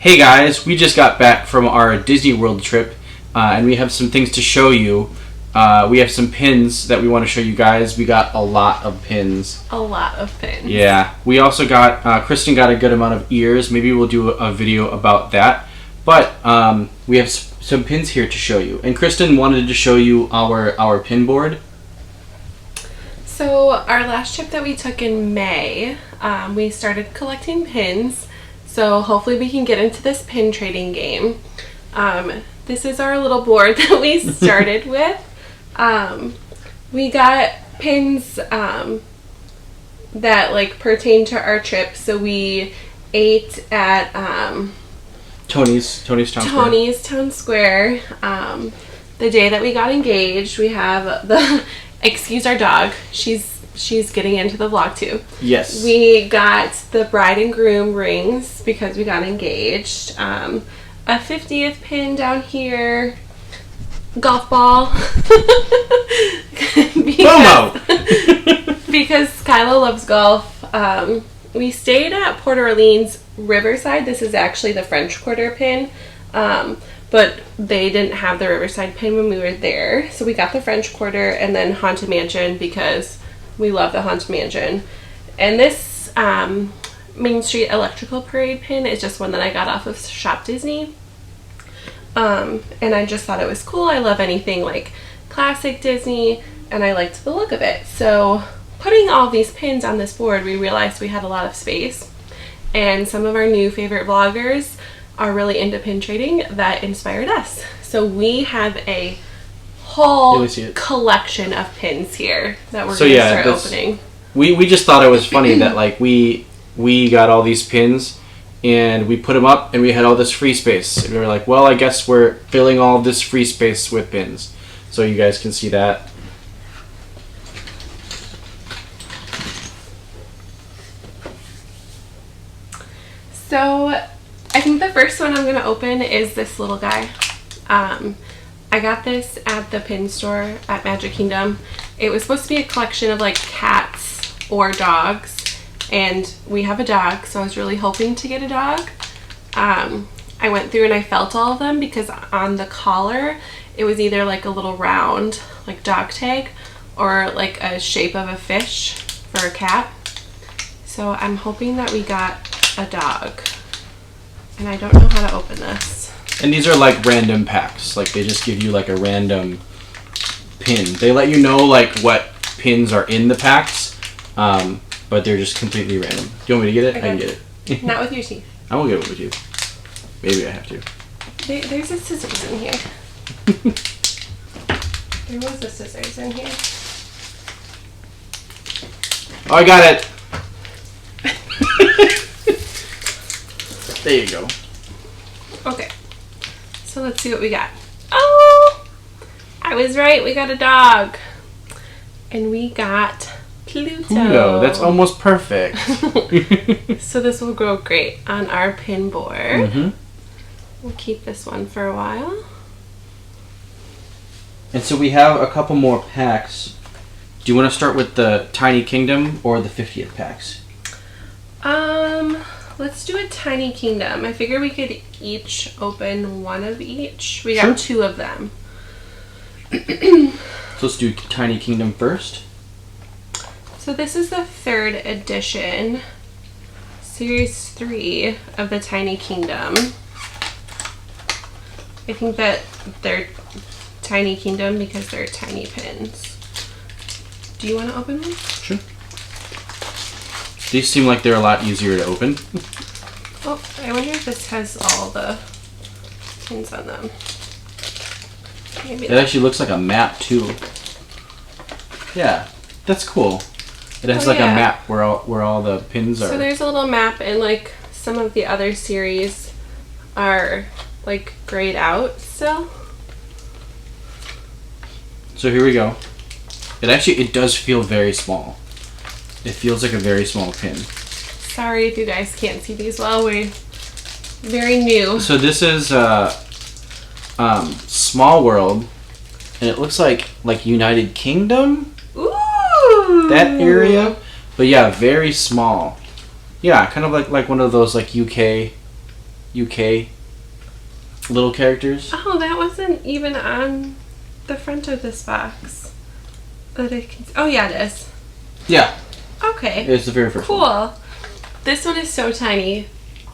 Hey guys, we just got back from our Disney World trip, and we have some things to show you. We have some pins that we want to show you guys. We got a lot of pins. A lot of pins. Yeah. We also got, Kristen got a good amount of ears. Maybe we'll do a video about that. But we have some pins here to show you. And Kristen wanted to show you our pin board. So our last trip that we took in May, we started collecting pins. So hopefully we can get into this pin trading game. This is our little board that we started with. We got pins that like pertain to our trip. So we ate at Tony's Town Square. The day that we got engaged, we have the excuse our dog. She's getting into the vlog too. Yes. We got the bride and groom rings because we got engaged. A 50th pin down here. Golf ball. because Kyla loves golf. We stayed at Port Orleans Riverside. This is actually the French Quarter pin. But they didn't have the Riverside pin when we were there. So we got the French Quarter and then Haunted Mansion because we love the Haunted Mansion. And this Main Street Electrical Parade pin is just one that I got off of Shop Disney. And I just thought it was cool. I love anything like classic Disney and I liked the look of it. So putting all these pins on this board, we realized we had a lot of space. And some of our new favorite vloggers are really into pin trading that inspired us. So we have a whole collection of pins here that we're going to start opening. We just thought it was funny that like we got all these pins and we put them up and we had all this free space. And we were like, well, I guess we're filling all this free space with pins. So you guys can see that. So I think the first one I'm going to open is this little guy. I got this at the pin store at Magic Kingdom. It was supposed to be a collection of like cats or dogs, and we have a dog, so I was really hoping to get a dog. I went through and I felt all of them because on the collar it was either like a little round like dog tag or like a shape of a fish for a cat. So I'm hoping that we got a dog. And I don't know how to open this. And these are like random packs. Like they just give you like a random pin. They let you know like what pins are in the packs, but they're just completely random. Do you want me to get it? Okay. I can get it. Not with your teeth. I will get it with you. Maybe I have to. There's a scissors in here. There was a scissors in here. Oh, I got it. There you go. Okay, so let's see what we got. Oh, I was right. We got a dog. And we got Pluto. That's almost perfect. So this will grow great on our pin board. Mm-hmm. We'll keep this one for a while. And so we have a couple more packs. Do you want to start with the Tiny Kingdom or the 50th packs? Let's do a Tiny Kingdom. I figure we could each open one of each. We Sure. got two of them. So let's do Tiny Kingdom first. So this is the 3rd edition, Series 3 of the Tiny Kingdom. I think that they're Tiny Kingdom because they're tiny pins. Do you want to open one? Sure. These seem like they're a lot easier to open. Oh, I wonder if this has all the pins on them. Maybe It actually looks like a map too. Yeah, that's cool. It has like a map where all the pins are. So there's a little map, and like some of the other series are like grayed out still. So here we go. It does feel very small. It feels like a very small pin. Sorry if you guys can't see these well. We're very new. So this is Small World, and it looks like United Kingdom. Ooh! That area, but yeah, very small. Yeah, kind of like one of those like UK UK little characters. Oh, that wasn't even on the front of this box. That I can. Oh yeah, it is. Yeah, Okay. it's the very first one. Cool. This one is so tiny,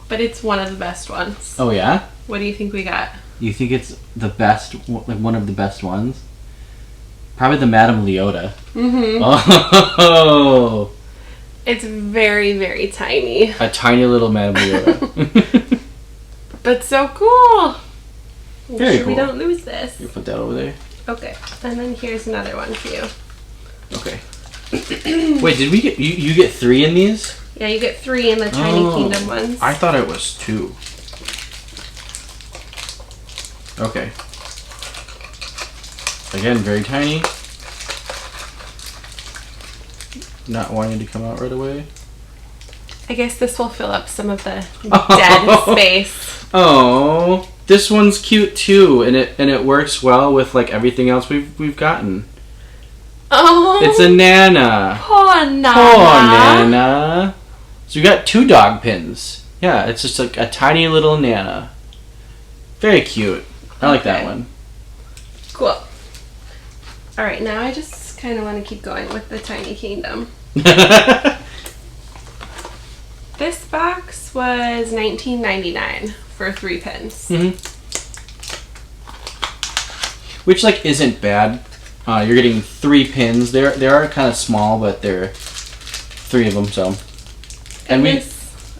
but it's one of the best ones. Oh yeah? What do you think we got? You think it's the best, like one of the best ones? Probably the Madame Leota. Mm-hmm. Oh! It's very, very tiny. A tiny little Madame Leota. But so cool. Make Very sure we cool. don't lose this. You put that over there. Okay. And then here's another one for you. Okay. Wait, did we get you get 3 in these? Yeah, you get 3 in the Tiny Oh, Kingdom ones. I thought it was 2. Okay. Again, very tiny. Not wanting to come out right away. I guess this will fill up some of the dead space. Oh, this one's cute too, and it works well with like everything else we've gotten. Oh, It's a Nana. poor Nana. Poor Nana. So we got 2 dog pins. Yeah, it's just like a tiny little Nana. Very cute. I like that Okay. one. Cool. All right, now I just kind of want to keep going with the Tiny Kingdom. This box was $19.99 for 3 pins. Which like isn't bad. You're getting 3 pins. They are kind of small, but they're 3 of them. So, and we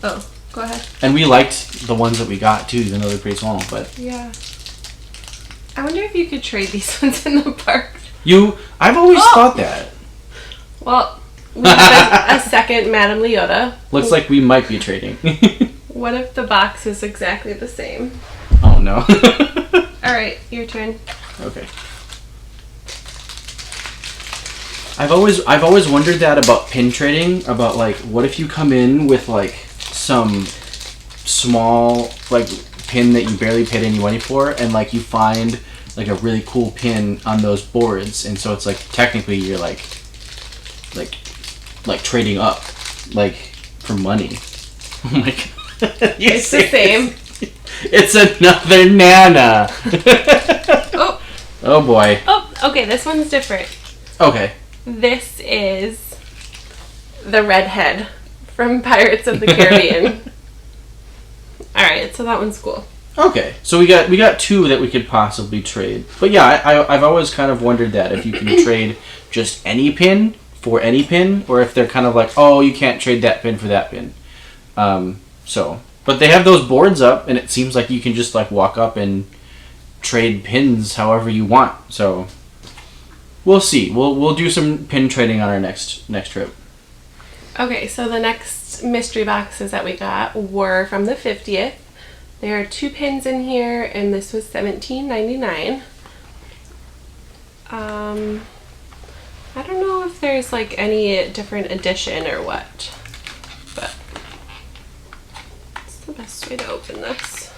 oh, go ahead. and we liked the ones that we got too, even though they're pretty small. But Yeah. I wonder if you could trade these ones in the park. I've always Oh! thought that. Well, we have a second Madame Leota. Looks like we might be trading. What if the box is exactly the same? Oh no. All right, your turn. Okay. I've always wondered that about pin trading, about like what if you come in with like some small like pin that you barely paid any money for, and like you find like a really cool pin on those boards, and so it's like technically you're like trading up like for money. Oh my god. It's the same. It's another Nana. Oh, Oh boy. oh, okay, this one's different. Okay. This is the redhead from Pirates of the Caribbean. All right, so that one's cool. Okay, so we got 2 that we could possibly trade. But yeah, I've always kind of wondered that if you can trade just any pin for any pin, or if they're kind of like, oh, you can't trade that pin for that pin. But they have those boards up, and it seems like you can just like walk up and trade pins however you want. So we'll see. We'll do some pin trading on our next trip. Okay, so the next mystery boxes that we got were from the 50th. There are 2 pins in here, and this was $17.99. I don't know if there's like any different edition or what, but it's the best way to open this.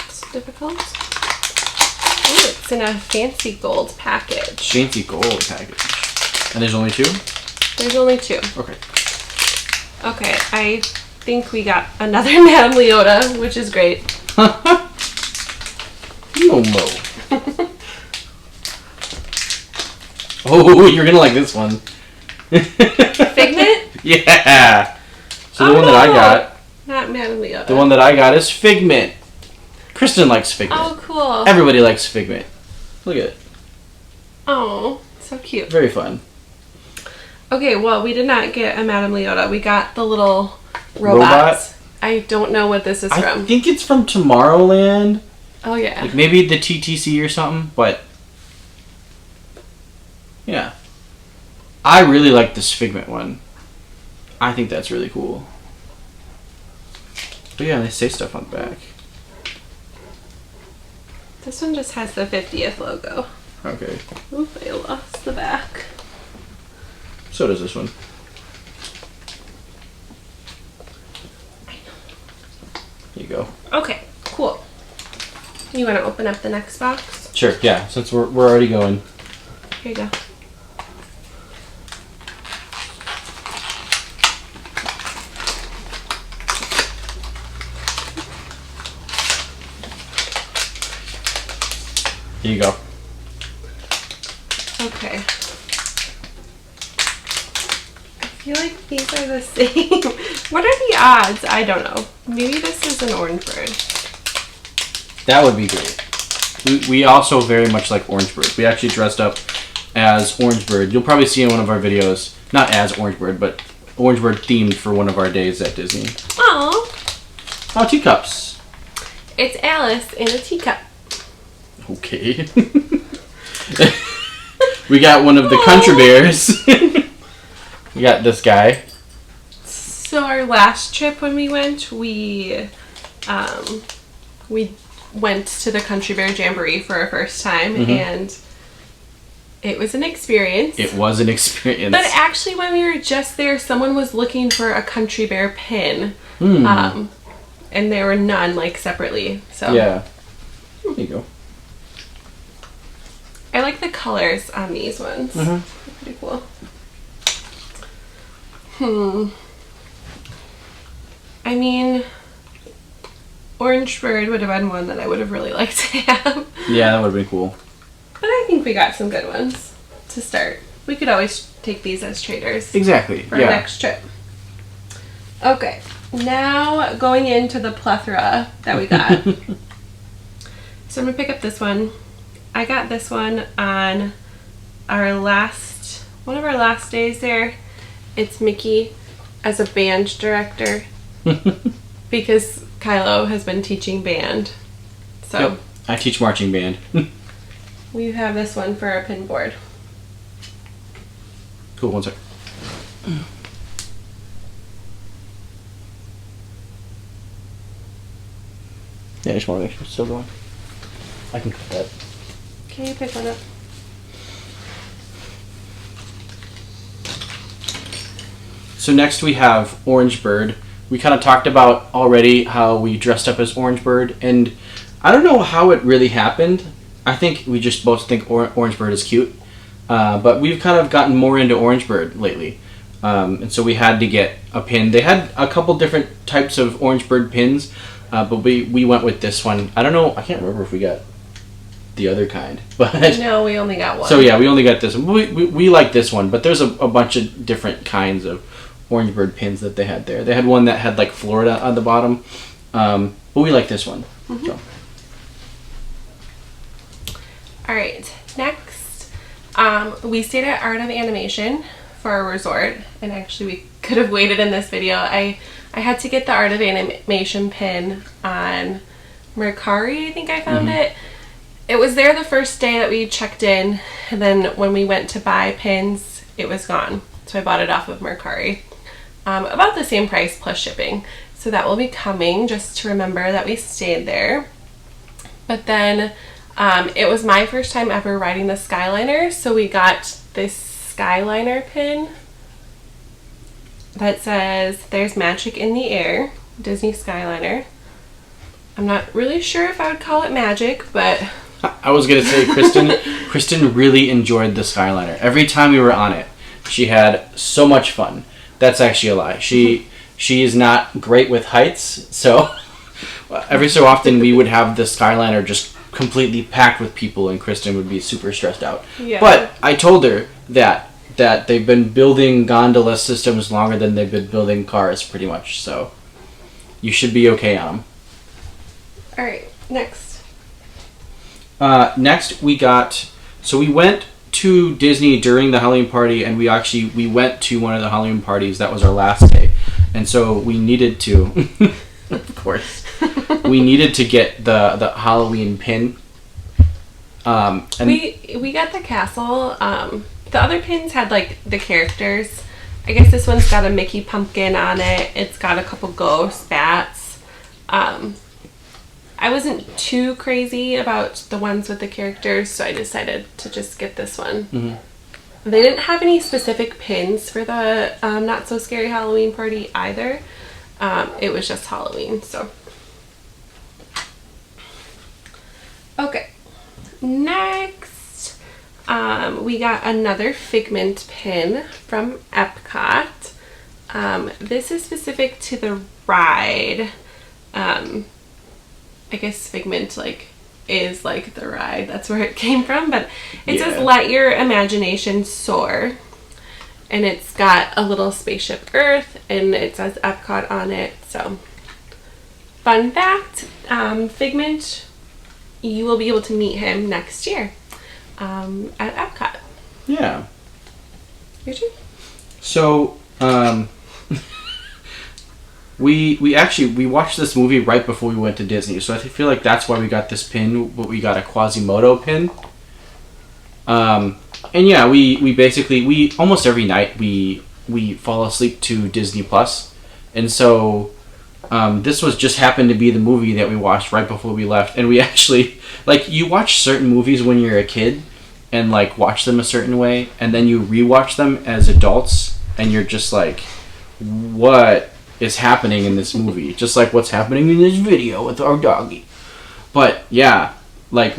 It's difficult. Ooh, it's in a fancy gold package. Fancy gold package. And there's only 2? There's only 2. Okay. Okay, I think we got another Madame Leota, which is great. Momo. Oh, you're gonna like this one. Figment? Yeah. So the Oh, one that I no. got, Not Madame Leota. the one that I got is Figment. Kristen likes Figment. Oh, cool. Everybody likes Figment. Look at it. Oh, so cute. Very fun. Okay, well, we did not get a Madame Leota. We got the little Robot? robots. I don't know what this is I from. think it's from Tomorrowland. Oh, yeah. Like maybe the TTC or something, but yeah. I really like this Figment one. I think that's really cool. But yeah, they say stuff on the back. This one just has the 50th logo. Okay. Oop, I lost the back. So does this one. Here you go. Okay, cool. You want to open up the next box? Sure, yeah, since we're already going. Here you go. Here you go. Okay. I feel like these are the same. What are the odds? I don't know. Maybe this is an orange bird. That would be great. We also very much like Orange Bird. We actually dressed up as Orange Bird. You'll probably see in one of our videos, not as Orange Bird, but Orange Bird themed for one of our days at Disney. Oh. Oh, teacups. It's Alice in a teacup. Okay. We got one of the Country Bears. We got this guy. So our last trip when we went went to the Country Bear Jamboree for our first time, and it was an experience. It was an experience. But actually, when we were just there, someone was looking for a Country Bear pin, and there were none, like, separately. So yeah. There you go. I like the colors on these ones. They're pretty cool. I mean, Orange Bird would have been one that I would have really liked to have. Yeah, that would have been cool. But I think we got some good ones to start. We could always take these as traders. Exactly. For our next trip. Okay, now going into the plethora that we got. So I'm gonna pick up this one. I got this one on one of our last days there. It's Mickey as a band director because Kylo has been teaching band. So yep. I teach marching band. we have this one for our pin board. Cool, one sec. Yeah, I just want to make sure it's still going. I can cut that. Can you pick one up? So next we have Orange Bird. We kind of talked about already how we dressed up as Orange Bird, and I don't know how it really happened. I think we just both think Orange Bird is cute, but we've kind of gotten more into Orange Bird lately, and so we had to get a pin. They had a couple different types of Orange Bird pins, but we went with this one. I don't know. I can't remember if we got the other kind, but no, we only got one. So yeah, we only got this one. We like this one, but there's a bunch of different kinds of Orange Bird pins that they had there. They had one that had like Florida on the bottom, but we like this one. So. All right, next, we stayed at Art of Animation for our resort, and actually we could have waited in this video. I had to get the Art of Animation pin on Mercari, I think I found it. It was there the first day that we checked in, and then when we went to buy pins, it was gone. So I bought it off of Mercari. About the same price plus shipping. So that will be coming, just to remember that we stayed there. But then it was my first time ever riding the Skyliner, so we got this Skyliner pin that says "There's magic in the air," Disney Skyliner. I'm not really sure if I would call it magic, but I was gonna say Kristen really enjoyed the Skyliner. Every time we were on it, she had so much fun. That's actually a lie. She is not great with heights, so every so often we would have the Skyliner just completely packed with people, and Kristen would be super stressed out. Yeah. But I told her that they've been building gondola systems longer than they've been building cars, pretty much. So you should be okay on them. all right, next. Next we went to Disney during the Halloween party, and we went to one of the Halloween parties. That was our last day, and so we needed to of course we needed to get the Halloween pin, and we got the castle. The other pins had like the characters. I guess this one's got a Mickey pumpkin on it. It's got a couple ghosts, bats. I wasn't too crazy about the ones with the characters, so I decided to just get this one. They didn't have any specific pins for the Not So Scary Halloween party either. It was just Halloween, so. Okay, next we got another Figment pin from Epcot. This is specific to the ride. I guess Figment like is like the ride. That's where it came from. But it Yeah. says "Let your imagination soar," and it's got a little spaceship Earth, and it says Epcot on it. So, fun fact: Figment, you will be able to meet him next year at Epcot. Yeah. Your turn. So, we actually watched this movie right before we went to Disney, so I feel like that's why we got this pin. But we got a Quasimodo pin. And yeah, we basically almost every night we fall asleep to Disney Plus, and so this was just happened to be the movie that we watched right before we left, and we actually like you watch certain movies when you're a kid, and like watch them a certain way, and then you rewatch them as adults, and you're just like, what is happening in this movie? Just like what's happening in this video with our doggy. But yeah, like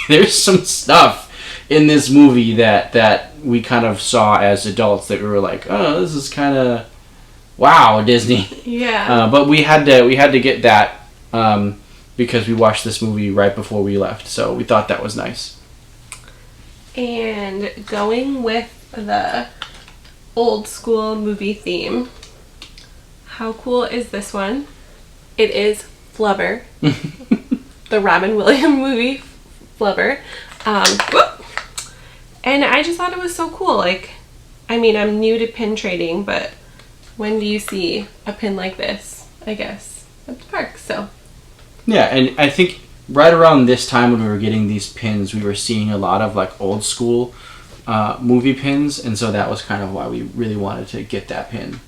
there's some stuff in this movie that we kind of saw as adults that we were like, oh, this is kind of wow, Disney. Yeah. But we had to get that because we watched this movie right before we left, so we thought that was nice. And going with the old school movie theme, how cool is this one? It is Flubber, the Robin Williams movie Flubber. And I just thought it was so cool. Like, I mean, I'm new to pin trading, but when do you see a pin like this? I guess at the park. So Yeah, and I think right around this time when we were getting these pins, we were seeing a lot of like old school movie pins, and so that was kind of why we really wanted to get that pin.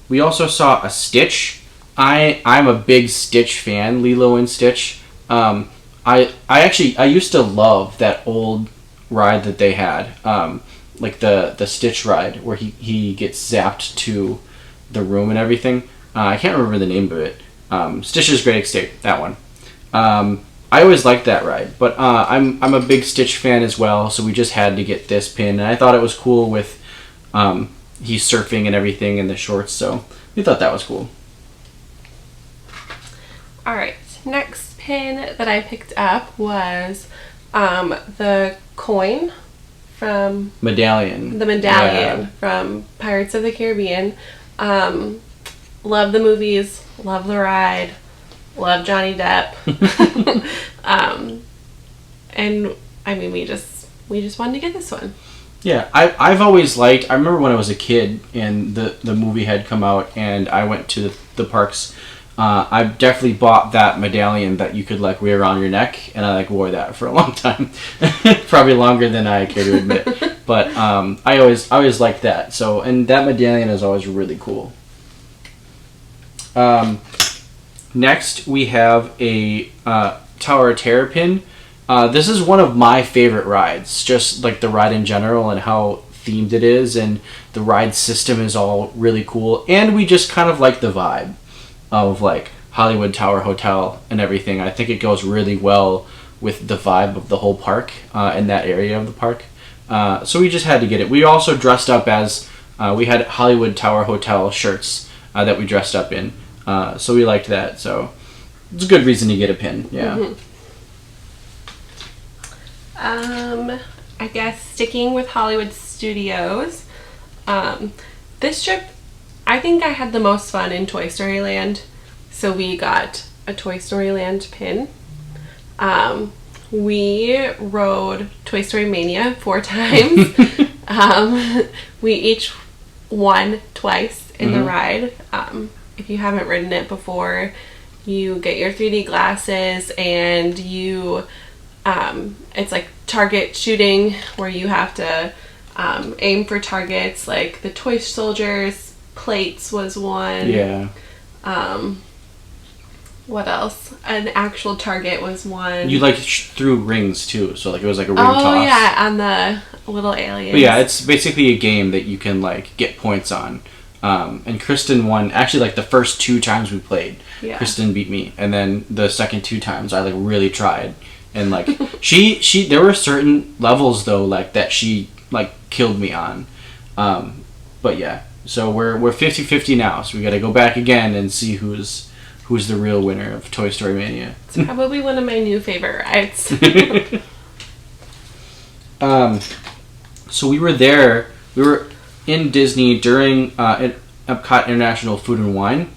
We also saw a Stitch. I'm a big Stitch fan, Lilo and Stitch. I used to love that old ride that they had, like the Stitch ride where he gets zapped to the room and everything. I can't remember the name of it. Stitch's Great Escape, that one. I always liked that ride, but I'm a big Stitch fan as well, so we just had to get this pin, and I thought it was cool with he's surfing and everything in the shorts, so we thought that was cool. all right, next pin that I picked up was the coin from Medallion. the medallion Yeah. from Pirates of the Caribbean. Love the movies, love the ride, love Johnny Depp. And I mean, we just wanted to get this one. Yeah, I've always liked. I remember when I was a kid and the movie had come out, and I went to the parks. I definitely bought that medallion that you could like wear around your neck, and I like wore that for a long time, probably longer than I care to admit. But I always liked that. So, and that medallion is always really cool. Next, we have a Tower of Terror pin. This is one of my favorite rides, just like the ride in general and how themed it is, and the ride system is all really cool. And we just kind of like the vibe of like Hollywood Tower Hotel and everything. I think it goes really well with the vibe of the whole park and that area of the park. So we just had to get it. We also dressed up as we had Hollywood Tower Hotel shirts that we dressed up in. So we liked that. So it's a good reason to get a pin. Yeah. Mm-hmm. I guess sticking with Hollywood Studios, this trip, I think I had the most fun in Toy Story Land. So we got a Toy Story Land pin. We rode Toy Story Mania 4 times. We each won twice in the ride. If you haven't ridden it before, you get your 3D glasses and you it's like target shooting where you have to aim for targets. Like the Toy Soldiers plates was one. Yeah. What else? An actual target was one. You like threw rings too, so like it was like a ring toss. Oh yeah, on the little aliens. But yeah, it's basically a game that you can like get points on. And Kristen won actually like the first 2 times we played. Yeah. Kristen beat me, and then the second 2 times I like really tried, and like she there were certain levels though like that she like killed me on. But yeah, so we're 50-50 now, so we got to go back again and see who's who's the real winner of Toy Story Mania. It's probably one of my new favorite rides. So we were there. We were in Disney during Epcot International Food and Wine.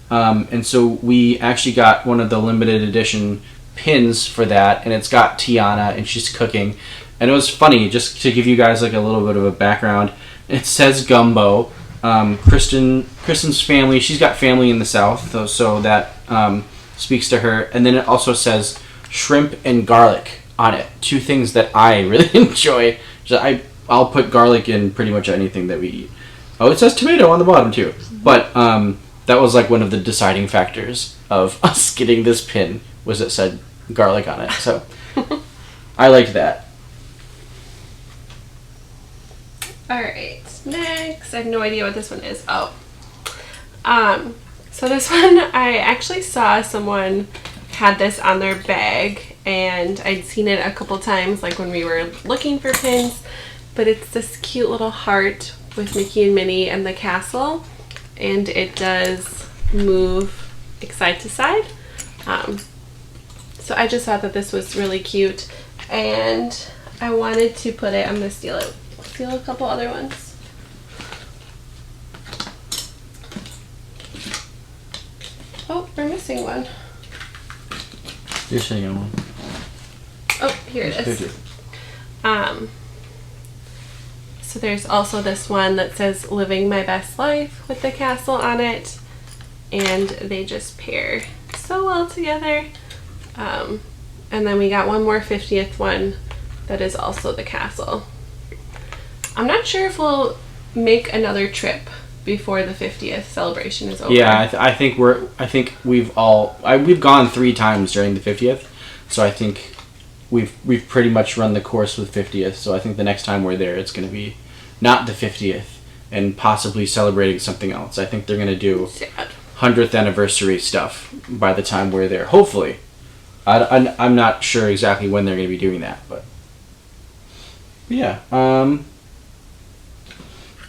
And so we actually got one of the limited edition pins for that, and it's got Tiana, and she's cooking. And it was funny, just to give you guys like a little bit of a background. It says Gumbo. Kristen's family, she's got family in the South, so that speaks to her. And then it also says shrimp and garlic on it. Two things that I really enjoy. So I'll put garlic in pretty much anything that we eat. Oh, it says tomato on the bottom too. But that was like one of the deciding factors of us getting this pin, was it said garlic on it. So I liked that. Alright, next, I have no idea what this one is. Oh. So this one, I actually saw someone had this on their bag, and I'd seen it a couple times, like when we were looking for pins, but it's this cute little heart with Mickey and Minnie and the castle, and it does move side to side. So I just thought that this was really cute, and I wanted to put it, I'm going to steal a couple other ones. Oh, we're missing one. You're sitting on one. Oh, here it is. So there's also this one that says Living My Best Life with the castle on it, and they just pair so well together. And then we got one more 50th one that is also the castle. I'm not sure if we'll make another trip before the 50th celebration is over. Yeah, I think we've gone 3 times during the 50th, so I think we've pretty much run the course with 50th. So I think the next time we're there, it's going to be not the 50th and possibly celebrating something else. I think they're going to do 100th anniversary stuff by the time we're there. Hopefully, I'm not sure exactly when they're going to be doing that, but yeah.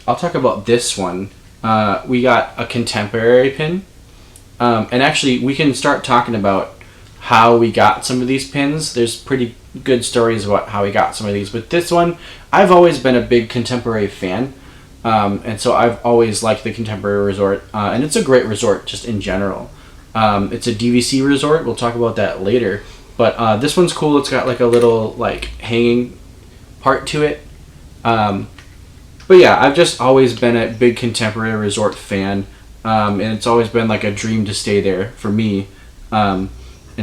I'll talk about this one. We got a contemporary pin. And actually, we can start talking about how we got some of these pins. There's pretty good stories about how we got some of these. But this one, I've always been a big contemporary fan. And so I've always liked the Contemporary Resort. And it's a great resort just in general. It's a DVC resort. We'll talk about that later. But this one's cool. It's got like a little like hanging part to it. But yeah, I've just always been a big Contemporary Resort fan, and it's always been like a dream to stay there for me. And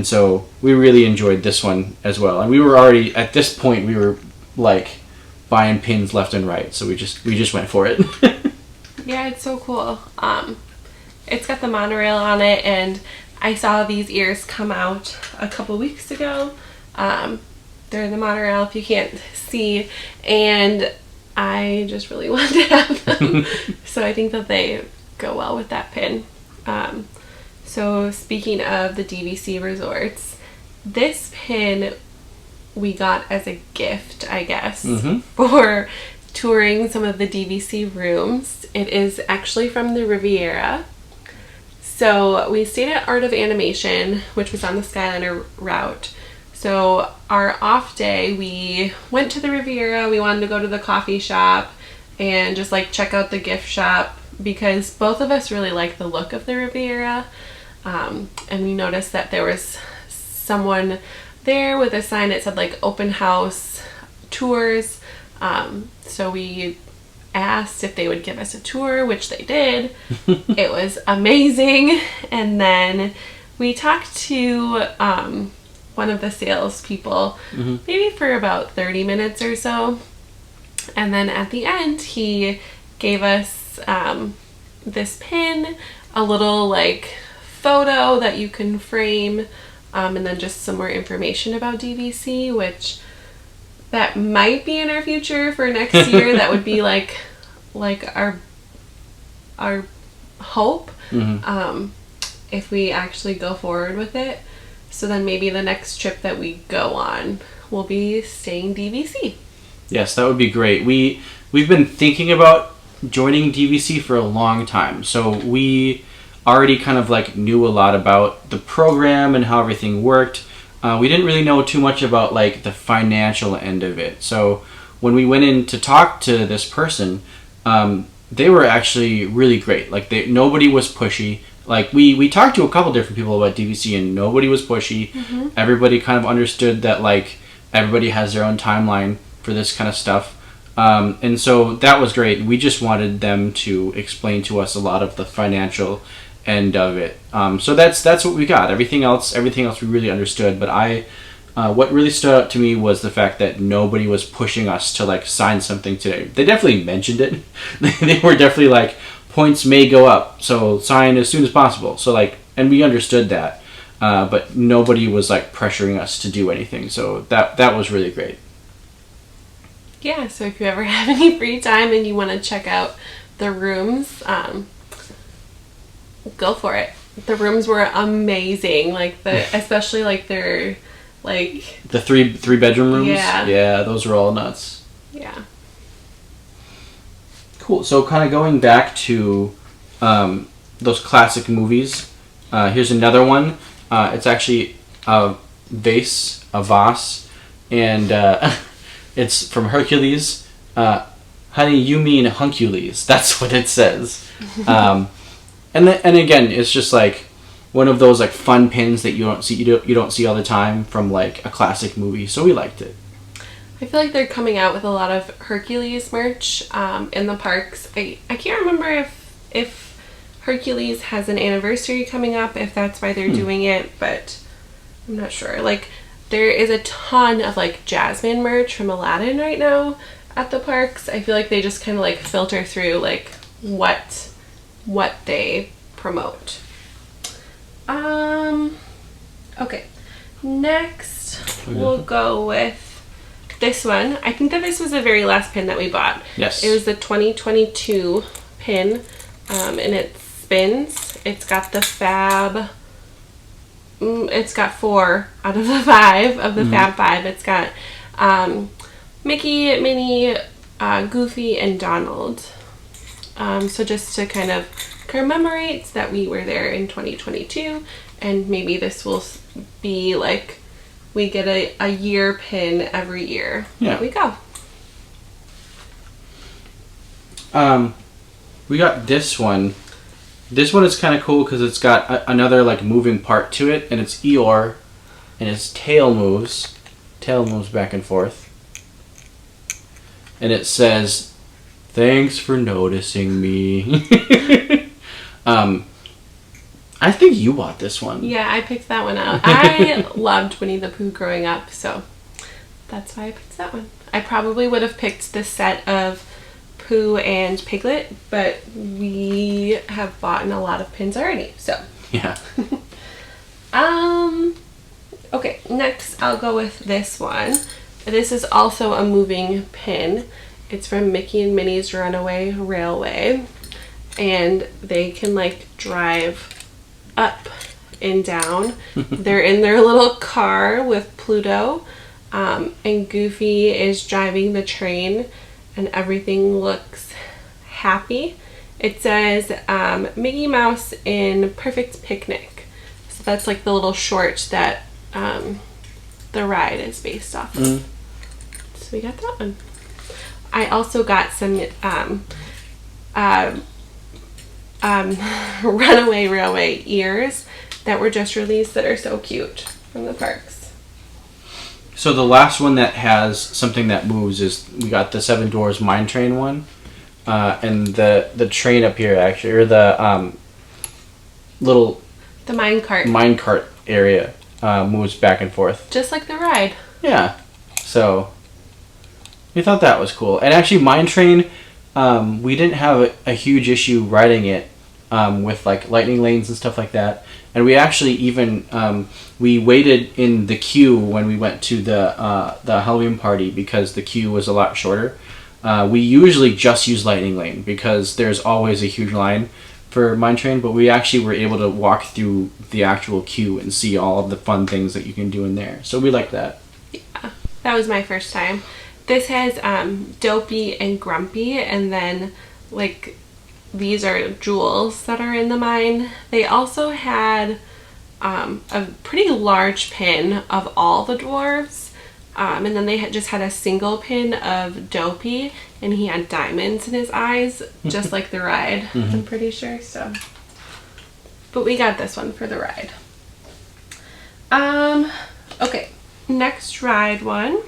so we really enjoyed this one as well. And we were already, at this point, we were like buying pins left and right, so we just went for it. Yeah, it's so cool. It's got the monorail on it, and I saw these ears come out a couple weeks ago. They're in the monorail if you can't see, and I just really wanted to have them. So I think that they go well with that pin. So speaking of the DVC resorts, this pin we got as a gift, I guess, for touring some of the DVC rooms. It is actually from the Riviera. So we stayed at Art of Animation, which was on the Skyliner route. So our off day, we went to the Riviera. We wanted to go to the coffee shop and just like check out the gift shop because both of us really like the look of the Riviera. And we noticed that there was someone there with a sign that said like open house tours. So we asked if they would give us a tour, which they did. It was amazing. And then we talked to one of the salespeople, maybe for about 30 minutes or so. And then at the end, he gave us this pin, a little like photo that you can frame, and then just some more information about DVC, which that might be in our future for next year. That would be like our hope, if we actually go forward with it. So then maybe the next trip that we go on will be staying DVC. Yes, that would be great. We've been thinking about joining DVC for a long time. So we already kind of like knew a lot about the program and how everything worked. We didn't really know too much about like the financial end of it. So when we went in to talk to this person, they were actually really great. Like nobody was pushy. Like we talked to a couple different people about DVC and nobody was pushy. Everybody kind of understood that like everybody has their own timeline for this kind of stuff. And so that was great. We just wanted them to explain to us a lot of the financial end of it. So that's what we got. Everything else we really understood. But what really stood out to me was the fact that nobody was pushing us to like sign something today. They definitely mentioned it. They were definitely like, points may go up, so sign as soon as possible. So like, and we understood that. But nobody was like pressuring us to do anything. So that was really great. Yeah, so if you ever have any free time and you want to check out the rooms, go for it. The rooms were amazing. Like especially like their like the three bedroom rooms. Yeah, those were all nuts. Yeah. Cool. So kind of going back to those classic movies. Here's another one. It's actually a vase, and it's from Hercules. Honey, you mean Huncules. That's what it says. And again, it's just like one of those like fun pins that you don't see all the time from like a classic movie. So we liked it. I feel like they're coming out with a lot of Hercules merch in the parks. I can't remember if Hercules has an anniversary coming up, if that's why they're doing it, but I'm not sure. Like, there is a ton of like Jasmine merch from Aladdin right now at the parks. I feel like they just kind of like filter through like what they promote. Okay. Next, we'll go with this one. I think that this was the very last pin that we bought. Yes. It was the 2022 pin, and it spins. It's got the Fab. It's got 4 out of the 5 of the Fab 5. It's got Mickey, Minnie, Goofy, and Donald. So just to kind of commemorate that we were there in 2022, and maybe this will be like we get a year pin every year. Yeah. There we go. We got this one. This one is kind of cool because it's got another like moving part to it, and it's Eeyore, and his tail moves. Tail moves back and forth. And it says, "Thanks for noticing me." I think you bought this one. Yeah, I picked that one out. I loved Winnie the Pooh growing up, so that's why I picked that one. I probably would have picked this set of Pooh and Piglet, but we have bought a lot of pins already, so. Yeah. Okay, next I'll go with this one. This is also a moving pin. It's from Mickey and Minnie's Runaway Railway, and they can like drive up and down. They're in their little car with Pluto, and Goofy is driving the train, and everything looks happy. It says Mickey Mouse in Perfect Picnic. So that's like the little short that the ride is based off of. So we got that one. I also got some Runaway Railway ears that were just released that are so cute from the parks. So the last one that has something that moves is we got the Seven Dwarfs Mine Train one, and the train up here actually, or the little the mine cart area moves back and forth, just like the ride. Yeah, so we thought that was cool. And actually, Mine Train, we didn't have a huge issue riding it with like lightning lanes and stuff like that. And we actually even we waited in the queue when we went to the Halloween party because the queue was a lot shorter. We usually just use Lightning Lane because there's always a huge line for Mine Train, but we actually were able to walk through the actual queue and see all of the fun things that you can do in there. So we like that. Yeah, that was my first time. This has Dopey and Grumpy, and then like these are jewels that are in the mine. They also had a pretty large pin of all the dwarves. And then they just had a single pin of Dopey, and he had diamonds in his eyes, just like the ride, I'm pretty sure. So, but we got this one for the ride. Okay, next ride one.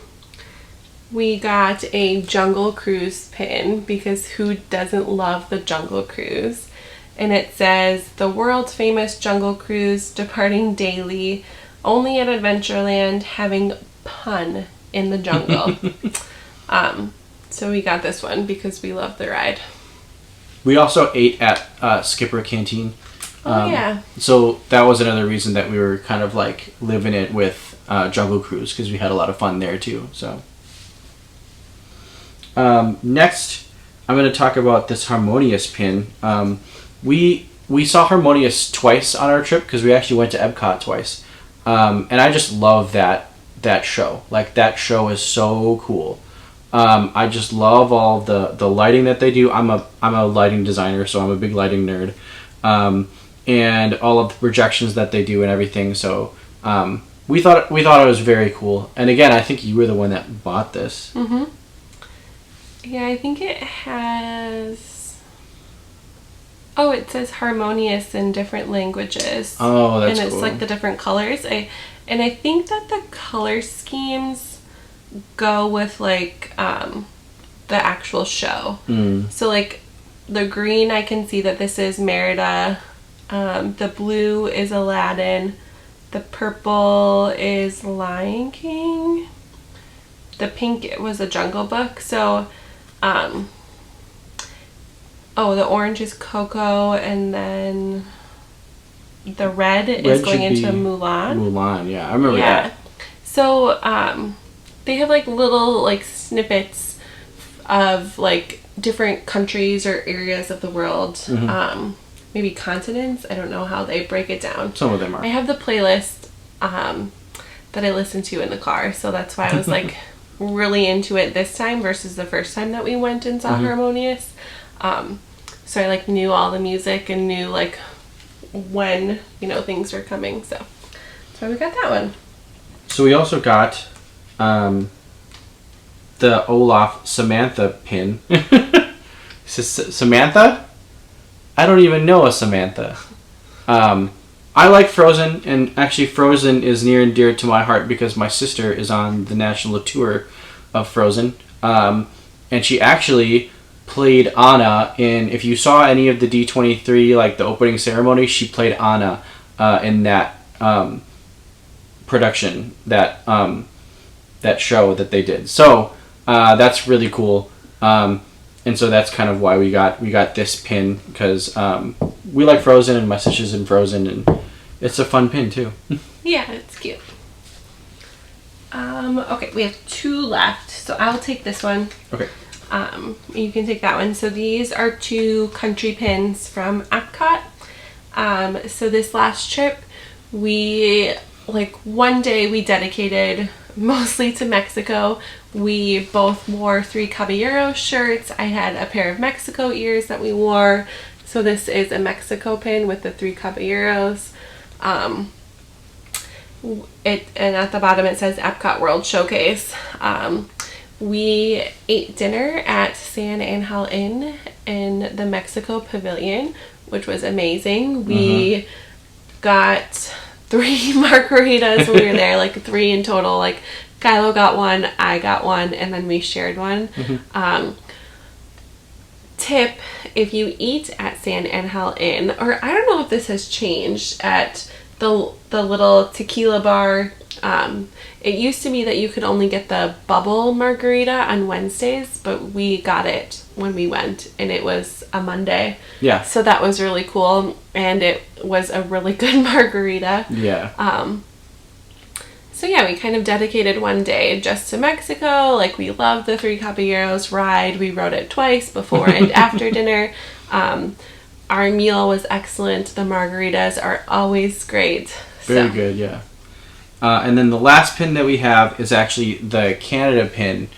We got a Jungle Cruise pin, because who doesn't love the Jungle Cruise? And it says, the world's famous Jungle Cruise, departing daily, only at Adventureland, having pun in the jungle. So we got this one because we love the ride. We also ate at Skipper Canteen. Yeah. So that was another reason that we were kind of like living it with Jungle Cruise, because we had a lot of fun there too. So next, I'm going to talk about this Harmonious pin. We saw Harmonious twice on our trip, because we actually went to Epcot twice. And I just love that show. Like, that show is so cool. I just love all the lighting that they do. I'm a lighting designer, so I'm a big lighting nerd. And all of the projections that they do and everything. So we thought it was very cool. And again, I think you were the one that bought this. Mm-hmm. Yeah, I think it has. Oh, it says Harmonious in different languages. Oh, that's cool. And it's like the different colors. And I think that the color schemes go with like the actual show. So like the green, I can see that this is Merida. The blue is Aladdin. The purple is Lion King. The pink was a Jungle Book. So, the orange is Coco, and then the red is going into Mulan. Mulan, yeah, I remember that. So, they have like little like snippets of like different countries or areas of the world. Maybe continents. I don't know how they break it down. Some of them are. I have the playlist that I listen to in the car, so that's why I was like really into it this time versus the first time that we went and saw Harmonious. So I like knew all the music and knew like when things were coming. So that's why we got that one. So we also got the Olaf Samantha pin. Samantha? I don't even know a Samantha. I like Frozen, and actually Frozen is near and dear to my heart because my sister is on the national tour of Frozen. And she actually played Anna in, if you saw any of the D23, like the opening ceremony, she played Anna in that production, that show that they did. So that's really cool. And so that's kind of why we got this pin, because we like Frozen and my sister's in Frozen, and it's a fun pin too. Yeah, it's cute. Okay, we have 2 left, so I'll take this one. Okay. You can take that one. So these are 2 country pins from Epcot. So this last trip, one day we dedicated mostly to Mexico. We both wore 3 Caballeros shirts. I had a pair of Mexico ears that we wore. So this is a Mexico pin with the 3 Caballeros. And at the bottom it says Epcot World Showcase. We ate dinner at San Angel Inn in the Mexico Pavilion, which was amazing. We got 3 margaritas when we were there, like 3 in total. Like Kylo got one, I got one, and then we shared one. Tip, if you eat at San Angel Inn, or I don't know if this has changed at the little tequila bar, it used to be that you could only get the bubble margarita on Wednesdays, but we got it when we went, and it was a Monday. Yeah. So that was really cool, and it was a really good margarita. Yeah. So yeah, we kind of dedicated one day just to Mexico. Like, we loved the 3 Caballeros ride. We rode it twice, before and after dinner. Our meal was excellent. The margaritas are always great. Very good, yeah. And then the last pin that we have is actually the Canada pin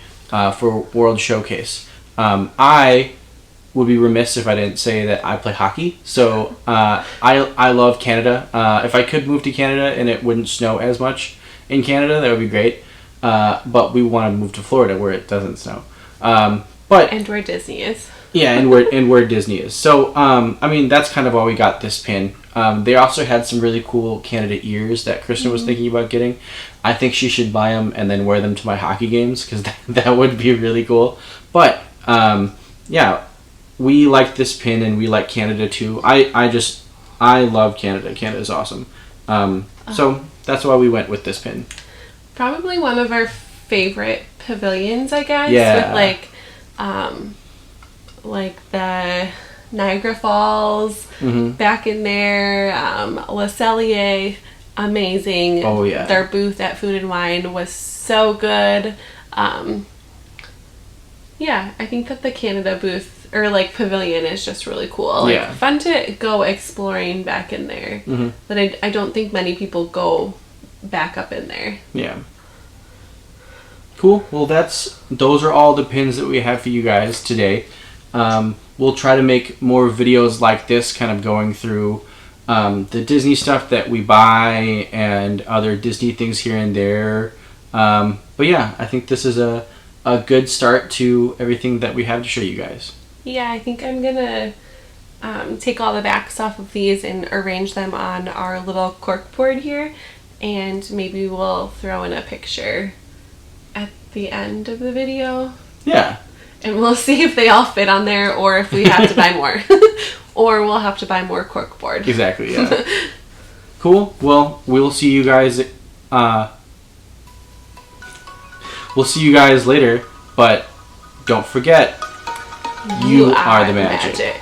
for World Showcase. I would be remiss if I didn't say that I play hockey. So I love Canada. If I could move to Canada and it wouldn't snow as much in Canada, that would be great. But we want to move to Florida where it doesn't snow. But And where Disney is. yeah, and where Disney is. So I mean, that's kind of why we got this pin. They also had some really cool Canada ears that Kristen was thinking about getting. I think she should buy them and then wear them to my hockey games because that would be really cool. But yeah, we like this pin and we like Canada too. I love Canada. Canada's awesome. So that's why we went with this pin. Probably one of our favorite pavilions, I guess. Yeah. With like the Niagara Falls back in there, Le Cellier, amazing. Oh, yeah. Their booth at Food and Wine was so good. Yeah, I think that the Canada booth or like pavilion is just really cool. Like, Yeah. fun to go exploring back in there. But I don't think many people go back up in there. Yeah. Cool. Well, those are all the pins that we have for you guys today. We'll try to make more videos like this, kind of going through the Disney stuff that we buy and other Disney things here and there. But yeah, I think this is a good start to everything that we have to show you guys. Yeah, I think I'm gonna take all the backs off of these and arrange them on our little cork board here, and maybe we'll throw in a picture at the end of the video. Yeah. And we'll see if they all fit on there or if we have to buy more. Or we'll have to buy more cork board. Exactly, yeah. Cool. Well, we'll see you guys later, but don't forget, you are the magic.